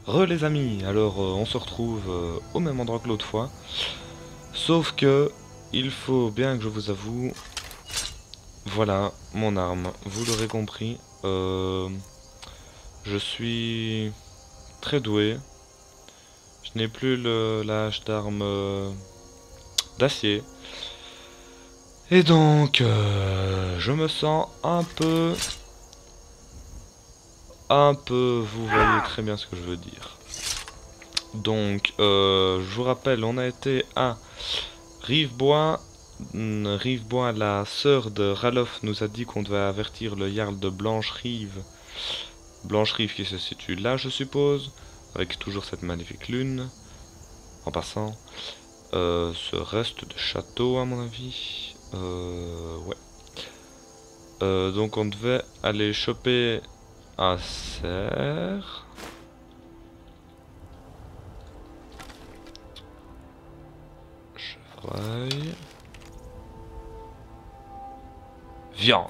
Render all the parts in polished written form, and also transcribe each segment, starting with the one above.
Les amis, alors on se retrouve au même endroit que l'autre fois. Sauf que il faut bien que je vous avoue, voilà mon arme. Vous l'aurez compris, je suis très doué. Je n'ai plus la hache d'arme d'acier. Et donc, je me sens vous voyez très bien ce que je veux dire. Donc, je vous rappelle, on a été à Rivebois. Rivebois, la sœur de Ralof, nous a dit qu'on devait avertir le Jarl de Blanche-Rive. Blanche-Rive qui se situe là, je suppose, avec toujours cette magnifique lune. En passant, ce reste de château, à mon avis. Ouais. Donc, on devait aller choper un cerf. Chevreuil. Viande.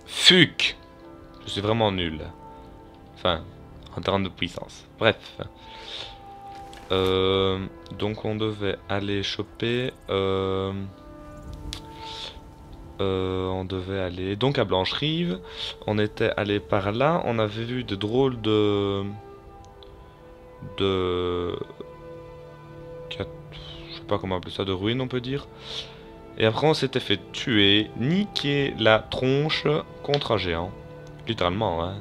Fuck. Je suis vraiment nul. Enfin, en termes de puissance. Bref. Donc on devait aller choper... on devait aller donc à Blanche-Rive. On était allé par là. On avait vu de drôles de... Je sais pas comment appeler ça, de ruines on peut dire. Et après on s'était fait tuer, niquer la tronche contre un géant. Littéralement, hein.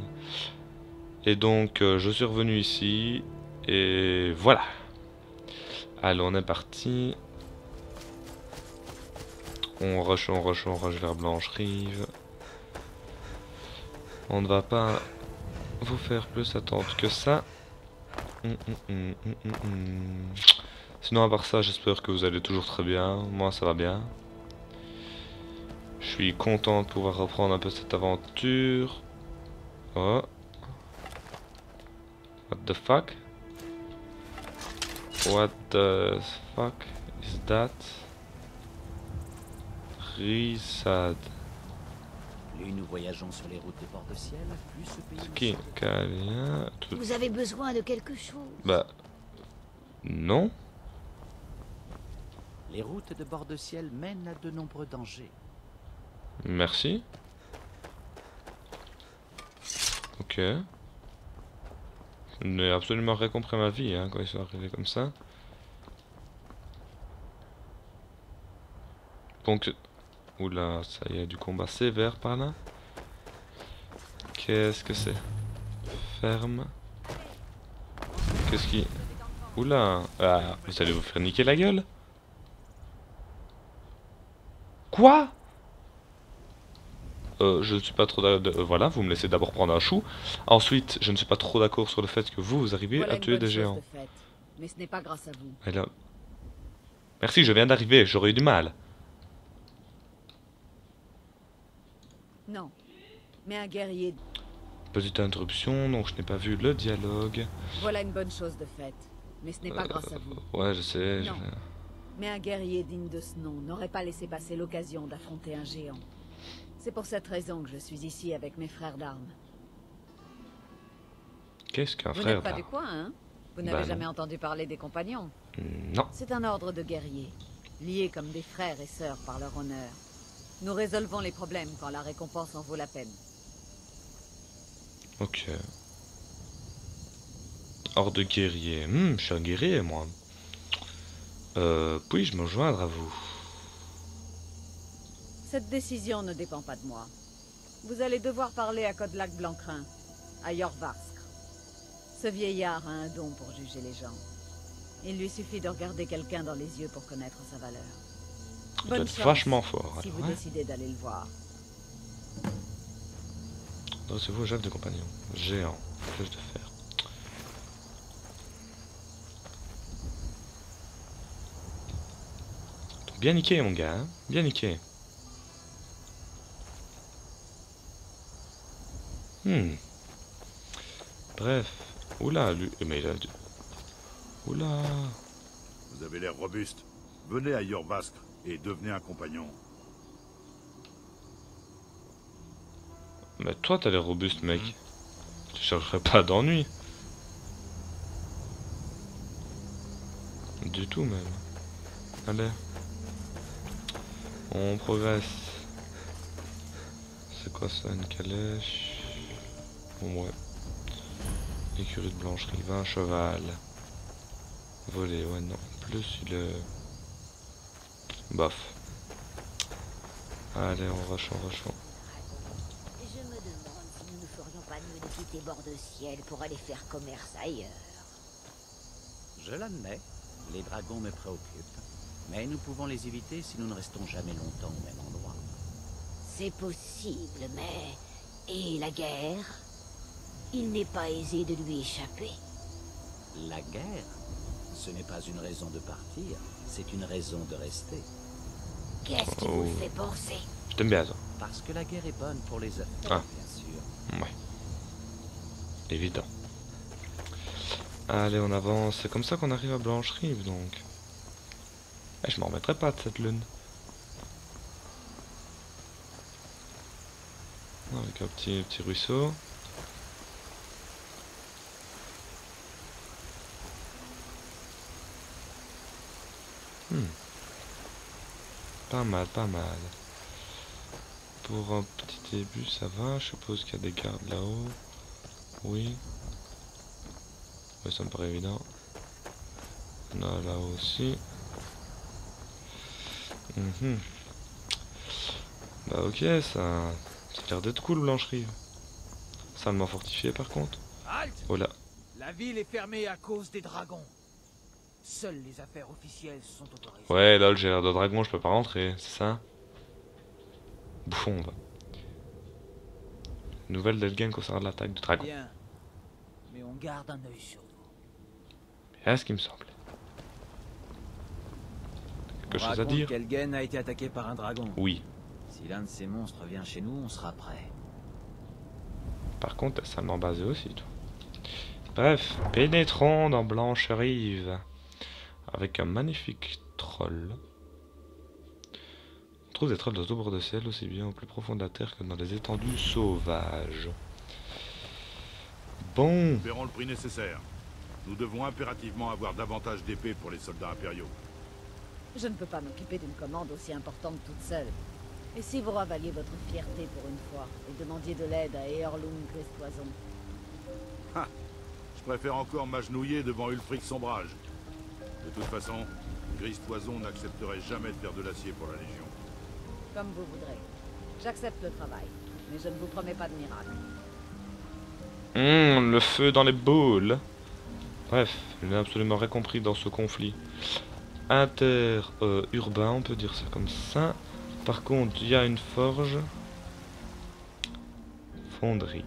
Et donc je suis revenu ici. Et voilà. Allez, on est parti. On rush vers Blanche-Rive. On ne va pas vous faire plus attendre que ça. Sinon, à part ça, j'espère que vous allez toujours très bien. Moi, ça va bien. Je suis content de pouvoir reprendre un peu cette aventure. Oh. What the fuck? What the fuck is that? Risad. Plus nous voyageons sur les routes de bord de ciel, plus ce pays nous Qui? semble. Calien. Vous avez besoin de quelque chose? Bah. Non. Les routes de bord de ciel mènent à de nombreux dangers. Merci. Ok. Je n'ai absolument rien compris à ma vie hein, quand ils sont arrivés comme ça. Donc... Oula, ça y est, du combat sévère par là. Qu'est-ce que c'est? Ferme. Qu'est-ce qui... Oula. Ah, vous allez vous faire niquer la gueule? Quoi? Je ne suis pas trop d'accord... voilà, vous me laissez d'abord prendre un chou. Ensuite, je ne suis pas trop d'accord sur le fait que vous arrivez Voilà à une tuer bonne des chose géants. de faite. Mais ce n'est pas grâce à vous. Elle a... Merci, je viens d'arriver, j'aurais eu du mal. Non. Mais un guerrier... Petite interruption, donc je n'ai pas vu le dialogue. Voilà une bonne chose de faite. Mais ce n'est pas grâce à vous. Ouais, je sais. Non. Mais un guerrier digne de ce nom n'aurait pas laissé passer l'occasion d'affronter un géant. C'est pour cette raison que je suis ici avec mes frères d'armes. Qu'est-ce qu'un Vous frère n'êtes pas là? du coin, hein? Vous Bah n'avez non. jamais entendu parler des compagnons? Non. C'est un ordre de guerriers, liés comme des frères et sœurs par leur honneur. Nous résolvons les problèmes quand la récompense en vaut la peine. Ok. Hors de guerrier. Je suis un guerrier moi. Puis-je me joindre à vous? Cette décision ne dépend pas de moi. Vous allez devoir parler à Kodlak Blancrin, à Jorvarskr. Ce vieillard a un don pour juger les gens. Il lui suffit de regarder quelqu'un dans les yeux pour connaître sa valeur. Ça doit Bonne être chance, vachement fort. si Alors, vous ouais. décidez d'aller le voir. Dressez-vous au chef de compagnon. Géant. Flèche de fer. Donc, bien niqué mon gars. Hein, bien niqué. Bref. Oula, lui... Mais il a... Oula. Vous avez l'air robuste. Venez à Jorvaskr et devenez un compagnon. Mais toi t'as l'air robuste mec. Tu chercherais pas d'ennui. Du tout même. Allez. On progresse. C'est quoi ça, une calèche? Bon, ouais. Écurie de blancherie, 20 cheval. Voler, ouais, non. Plus il est... Bof. Allez, on rush, on rush. Je me demande si nous ne ferions pas mieux de quitter bord de ciel pour aller faire commerce ailleurs. Je l'admets, les dragons me préoccupent. Mais nous pouvons les éviter si nous ne restons jamais longtemps au même endroit. C'est possible, mais... Et la guerre? Il n'est pas aisé de lui échapper. La guerre, ce n'est pas une raison de partir, c'est une raison de rester. Qu'est-ce qui vous fait penser? Je t'aime bien ça. Parce que la guerre est bonne pour les affaires, Ah. bien sûr. Ouais. Évident. Allez, on avance. C'est comme ça qu'on arrive à Blanche-Rive, donc. Eh, je m'en remettrai pas de cette lune. Avec un petit ruisseau. Pas mal, pas mal. Pour un petit début, ça va. Je suppose qu'il y a des gardes là-haut. Oui. Oui, ça me paraît évident. On a là-haut aussi. Bah ok, ça a l'air d'être cool, Blanche-Rive. Salement fortifié par contre. Halt! Oh là. La ville est fermée à cause des dragons. Seules les affaires officielles sont autorisées. Ouais, lol, j'ai l'air de dragon, je peux pas rentrer, c'est ça? Bouffon, va. Nouvelle d'Elgen concernant l'attaque du dragon. Bien. Mais on garde un œil sur nous. Bien ce qui me semble. Quelque chose à dire? qu'Elgen a été attaqué par un dragon. Oui. Si l'un de ces monstres vient chez nous, on sera prêt. Par contre, t'es salement basé aussi, toi. Bref, pénétrons dans Blanche-Rive. Avec un magnifique troll. On trouve des trolls de tout bord de ciel, aussi bien au plus profond de la terre que dans les étendues sauvages. Bon. Verrons le prix nécessaire. Nous devons impérativement avoir davantage d'épées pour les soldats impériaux. Je ne peux pas m'occuper d'une commande aussi importante toute seule. Et si vous ravaliez votre fierté pour une fois, et demandiez de l'aide à Eorlung Gristoison? Je préfère encore m'agenouiller devant Ulfric Sombrage. De toute façon, Gristoison n'accepterait jamais de faire de l'acier pour la Légion. Comme vous voudrez. J'accepte le travail, mais je ne vous promets pas de miracle. Le feu dans les boules. Bref, je n'ai absolument rien compris dans ce conflit. Inter-urbain, on peut dire ça comme ça. Par contre, il y a une forge. Fonderie.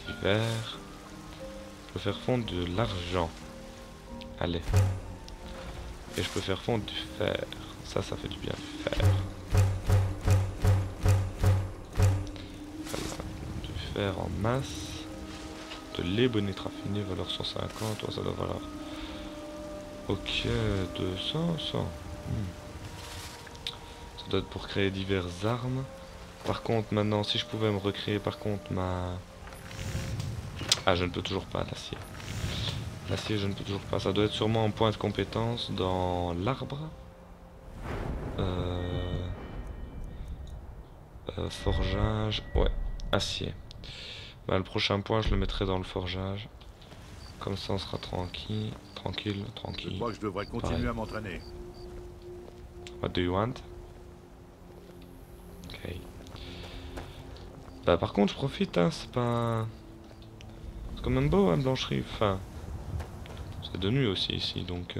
Hiver. Je peux faire fondre de l'argent. Allez. Et je peux faire fondre du fer. Ça fait du bien, du fer. Voilà. Du fer en masse. De l'ébonite raffinée, valeur 150. Oh, ça doit valoir. Ok, 200, 100. Ça doit être pour créer diverses armes. Par contre, maintenant, si je pouvais me recréer, par contre, ma... Ah, je ne peux toujours pas, l'acier. L'acier, je ne peux toujours pas. Ça doit être sûrement un point de compétence dans l'arbre. Forgeage. Ouais, acier. Bah, le prochain point, je le mettrai dans le forgeage. Comme ça, on sera tranquille. Tranquille. Je crois que je devrais continuer à m'entraîner. What do you want? Ok. Bah, par contre, je profite, hein. C'est pas... C'est quand même beau, hein, Blanche-Rive. Enfin... C'est de nuit aussi, ici, donc...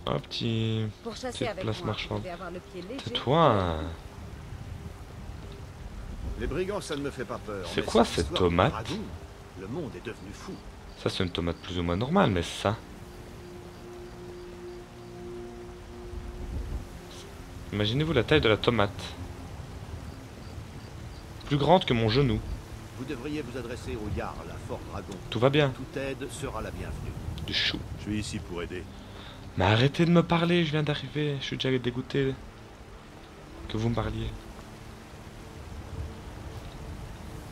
Un petit... Pour chasser Petite avec place moi, marchande. vous devez avoir le pied léger. C'est toi. Les brigands, ça ne me fait pas peur. C'est mais quoi cette cette histoire de tomate? dragon, le monde est devenu fou. Ça, c'est une tomate plus ou moins normale, mais ça... Imaginez-vous la taille de la tomate. Plus grande que mon genou. Vous devriez vous adresser au Jarl, à Fort Dragon. Tout va bien. Toute aide sera la bienvenue. Du chou. Je suis ici pour aider. Mais arrêtez de me parler, je viens d'arriver. Je suis déjà dégoûté que vous me parliez.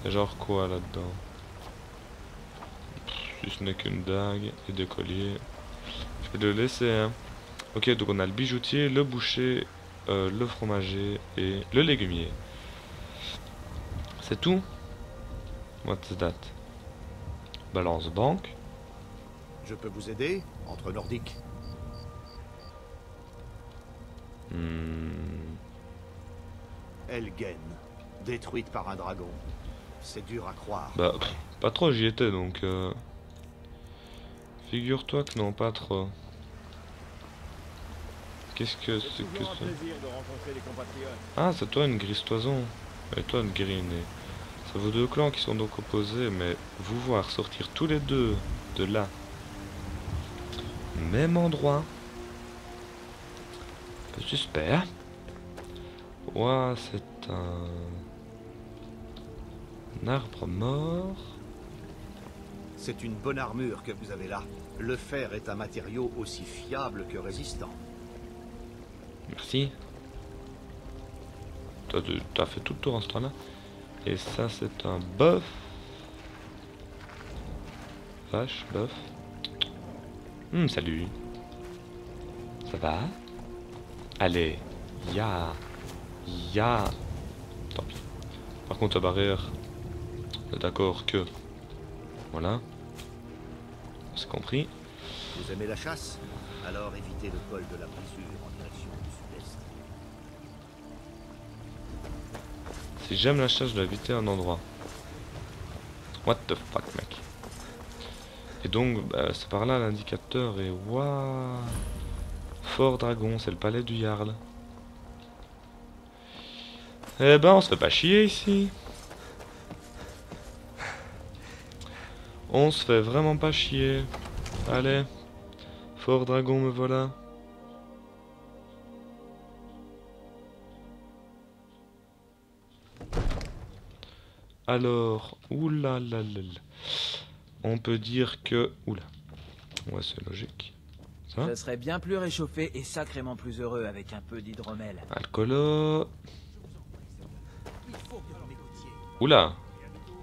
C'est genre quoi là-dedans? Si ce n'est qu'une dague et des colliers. Je vais le laisser, hein. Ok, donc on a le bijoutier, le boucher, le fromager et le légumier. C'est tout? What's that? Balance banque. Je peux vous aider entre nordiques. Elgen, détruite par un dragon. C'est dur à croire. Bah, pas trop, j'y étais donc. Figure-toi que non, pas trop. Qu'est-ce que c'est que ça? Ah, c'est toi une grise toison. Et toi une green. C'est vos deux clans qui sont donc opposés, mais vous voir sortir tous les deux de là, même endroit, un peu suspect. Ouah, c'est un arbre mort. C'est une bonne armure que vous avez là. Le fer est un matériau aussi fiable que résistant. Merci. T'as fait tout le tour en ce temps-là. Et ça, c'est un bœuf. Vache, bœuf. Salut. Ça va? Allez. Ya. Tant pis. Par contre, la barrière. On est d'accord que. Voilà. C'est compris. Vous aimez la chasse? Alors évitez le col de la brisure en direction du sud-est. Si j'aime la chasse, je dois éviter un endroit. What the fuck, mec. Et donc, bah, c'est par là l'indicateur et waouh. Fort Dragon, c'est le palais du Jarl. Eh ben, on se fait pas chier ici. On se fait vraiment pas chier. Allez. Fort Dragon, me voilà. Alors, oulalalala. On peut dire que... Oula. Ouais, c'est logique. Ça? Je serais bien plus réchauffé et sacrément plus heureux avec un peu d'hydromel. Alcoolo. Oula.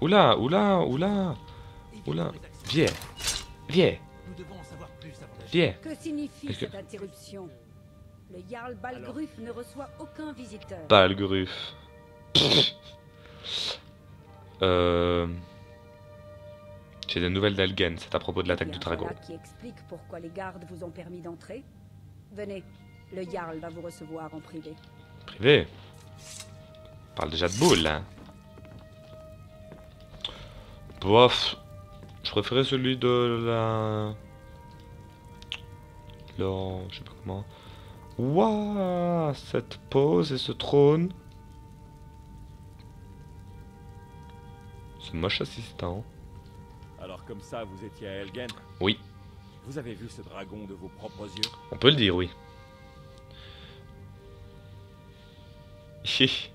Oula, oula, oula. Oula. Viens. Viens. Viens. Que signifie Est-ce que- cette interruption? Le Jarl Balgruf ne reçoit aucun visiteur. Balgruf. J'ai des nouvelles d'Elgen, c'est à propos de l'attaque Eh du bien, dragon. voilà qui explique pourquoi les gardes vous ont permis d'entrer. Venez, le Jarl va vous recevoir en privé. Privé. On parle déjà de boule, hein. Bof. Je préférais celui de la... Je sais pas comment. Waouh, cette pose et ce trône. C'est moche assistant. Alors comme ça, vous étiez à Elgen? Oui, Vous avez vu ce dragon de vos propres yeux? on peut le dire, oui. Hi.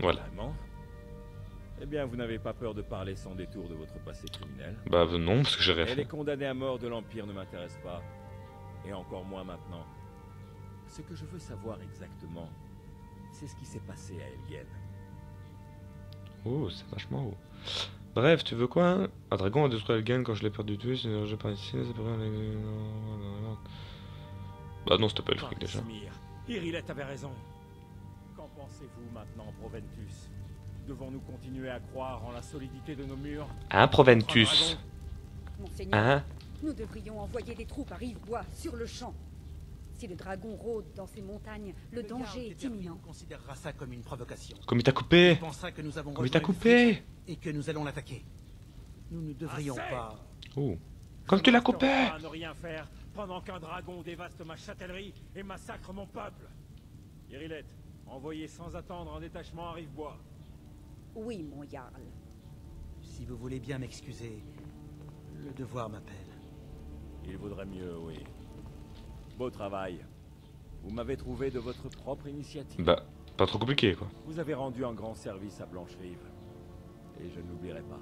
Voilà. Vraiment? Eh bien, vous n'avez pas peur de parler sans détour de votre passé criminel? Bah non, parce que j'ai rien Et les fait. condamnés à mort de l'Empire ne m'intéressent pas. Et encore moins maintenant. Ce que je veux savoir exactement, c'est ce qui s'est passé à Elgen. Oh, c'est vachement haut. Bref, tu veux quoi? Un dragon a détruit Elgen quand je l'ai perdu de vue, j'ai pas ici, c'est pas vrai. Bah non, c'était pas le fric déjà. Smir, Irilette avait raison. Qu'en pensez-vous maintenant, Proventus? Devons-nous continuer à croire en la solidité de nos murs? Hein, Proventus? Monseigneur, Hein? nous devrions envoyer des troupes à Rivebois sur le champ. Si le dragon rôde dans ces montagnes, le danger est imminent. considérera ça comme une provocation. Comme il t'a coupé? Il pensera que nous avons Comme il t'a rejoint coupé? Ulfric et que nous allons l'attaquer. Nous ne devrions pas... Oh. Comme tu l'as coupé? À ne rien faire pendant qu'un dragon dévaste ma châtellerie et massacre mon peuple. Irilette, envoyez sans attendre un détachement à Rivebois. Oui, mon Jarl. Si vous voulez bien m'excuser, le devoir m'appelle. Il vaudrait mieux, oui. Beau travail. Vous m'avez trouvé de votre propre initiative. Bah, pas trop compliqué quoi. Vous avez rendu un grand service à Blancherive. Et je ne l'oublierai pas.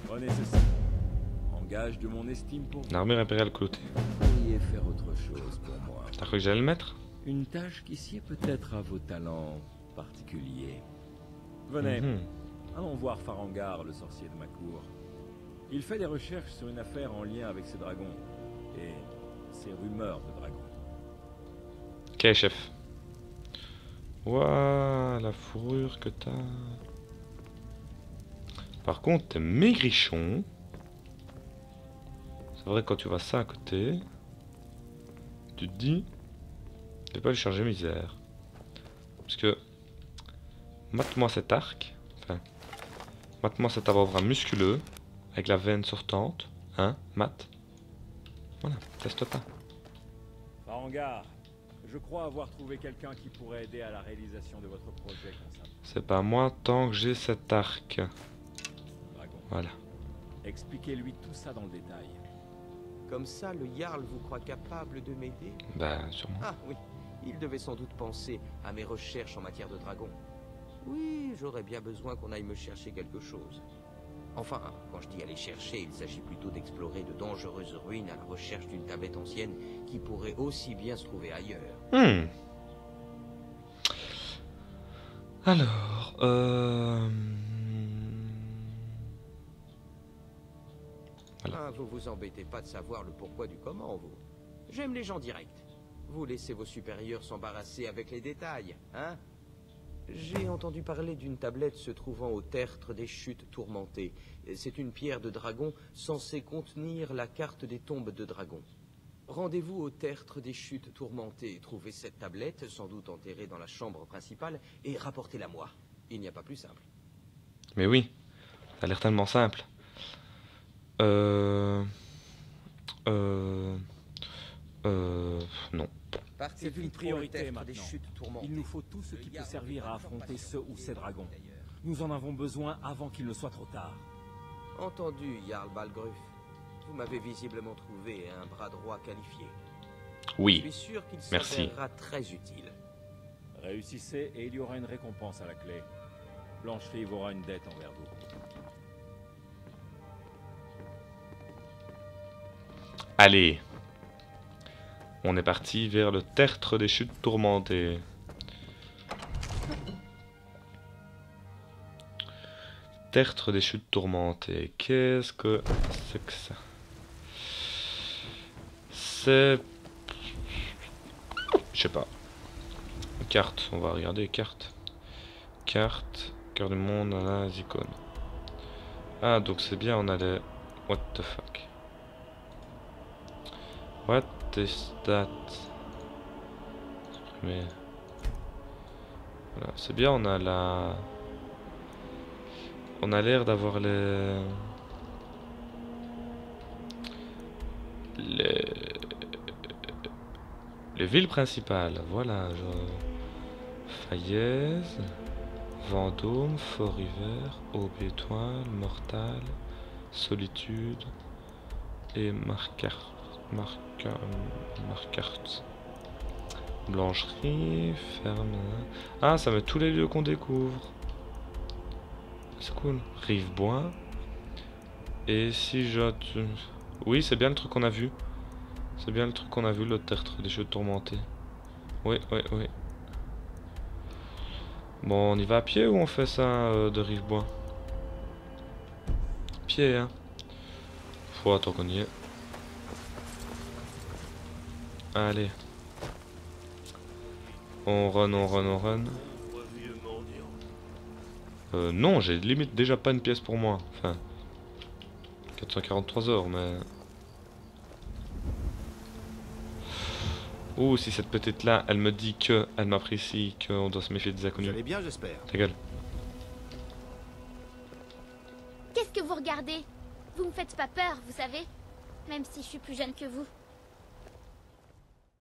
Prenez ceci. En gage de mon estime pour vous. L'armure impériale clotée. Vous pourriez faire autre chose pour moi. T'as cru que j'allais le mettre? Une tâche qui sied peut-être à vos talents particuliers. Venez, Mhm. allons voir Farangar, le sorcier de ma cour. Il fait des recherches sur une affaire en lien avec ces dragons et ces rumeurs de dragons. Ok, chef. Ouah, la fourrure que t'as. Par contre, t'es maigrichon. C'est vrai, quand tu vois ça à côté, tu te dis, je vais pas lui charger misère. Parce que, mate-moi cet arc, enfin, mate-moi cet avant-bras musculeux, avec la veine sortante, hein, mate. Voilà, teste pas. Farangar, je crois avoir trouvé quelqu'un qui pourrait aider à la réalisation de votre projet, Consap. C'est pas moi tant que j'ai cet arc. Dragon. Voilà. Expliquez-lui tout ça dans le détail. Comme ça, le Jarl vous croit capable de m'aider? Bah, sûrement. Ah oui, il devait sans doute penser à mes recherches en matière de dragons. Oui, j'aurais bien besoin qu'on aille me chercher quelque chose. Enfin, quand je dis aller chercher, il s'agit plutôt d'explorer de dangereuses ruines à la recherche d'une tablette ancienne qui pourrait aussi bien se trouver ailleurs. Hmm. Alors, voilà. Ah, vous vous embêtez pas de savoir le pourquoi du comment, vous. J'aime les gens directs. Vous laissez vos supérieurs s'embarrasser avec les détails, hein? J'ai entendu parler d'une tablette se trouvant au tertre des chutes tourmentées. C'est une pierre de dragon censée contenir la carte des tombes de dragons. Rendez-vous au tertre des chutes tourmentées, trouvez cette tablette, sans doute enterrée dans la chambre principale, et rapportez-la moi. Il n'y a pas plus simple. Mais oui, ça a l'air tellement simple. Non. C'est une priorité maintenant. Il nous faut tout ce qui peut servir à affronter ceux ou ces dragons. Nous en avons besoin avant qu'il ne soit trop tard. Entendu, Jarl Balgruuf. Vous m'avez visiblement trouvé un bras droit qualifié. Je Oui, suis sûr qu'il merci. s'avérera très utile. Réussissez et il y aura une récompense à la clé. Blanche-Rive aura une dette envers vous. Allez. On est parti vers le tertre des chutes tourmentées. Tertre des chutes tourmentées. Qu'est-ce que c'est que ça? C'est... Je sais pas. Carte. On va regarder les cartes. Carte. Cœur du monde, là, les icônes. Ah, donc c'est bien, on a les... What the fuck? What is that? Mais... Voilà, c'est bien, on a la... On a l'air d'avoir les... Les villes principales, voilà, genre... Faillaise, Vendôme, Fort-River, Aube-Étoile, Mortal, Solitude et Marquart. Blancherie, ferme. Ah, ça met tous les lieux qu'on découvre. C'est cool. Rivebois. Et si je... Oui, c'est bien le truc qu'on a vu. C'est bien le truc qu'on a vu, le tertre des chutes tourmentées. Oui, oui, oui. Bon, on y va à pied ou on fait ça de Rivebois? Pied, hein. Faut attendre qu'on y est. Allez. On run, on run, on run. Non, j'ai limite déjà pas une pièce pour moi. Enfin, 443 heures, mais... Ouh, si cette petite-là, elle me dit que... Elle m'apprécie, qu'on doit se méfier des Vous inconnus. allez bien, j'espère. Ta gueule. Qu'est-ce que vous regardez? Vous me faites pas peur, vous savez? Même si je suis plus jeune que vous.